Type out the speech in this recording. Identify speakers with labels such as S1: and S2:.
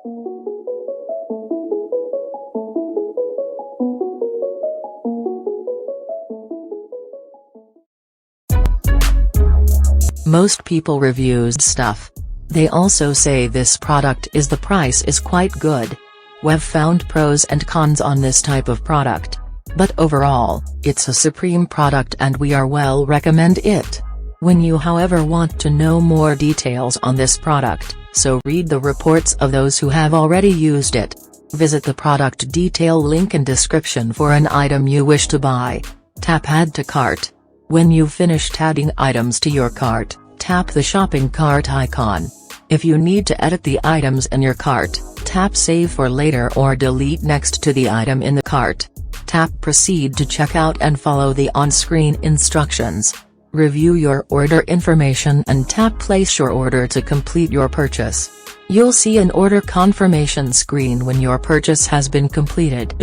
S1: Most people reviews stuff. They also say this product is the price is quite good. We've found pros and cons on this type of product. But overall, it's a supreme product and we are well recommend it. When you however want to know more details on this product, so read the reports of those who have already used it. Visit the product detail link in description for an item you wish to buy. Tap Add to Cart. When you've finished adding items to your cart, tap the shopping cart icon. If you need to edit the items in your cart, tap Save for later or delete next to the item in the cart. Tap Proceed to checkout and follow the on-screen instructions. Review your order information and tap Place your order to complete your purchase. You'll see an order confirmation screen when your purchase has been completed.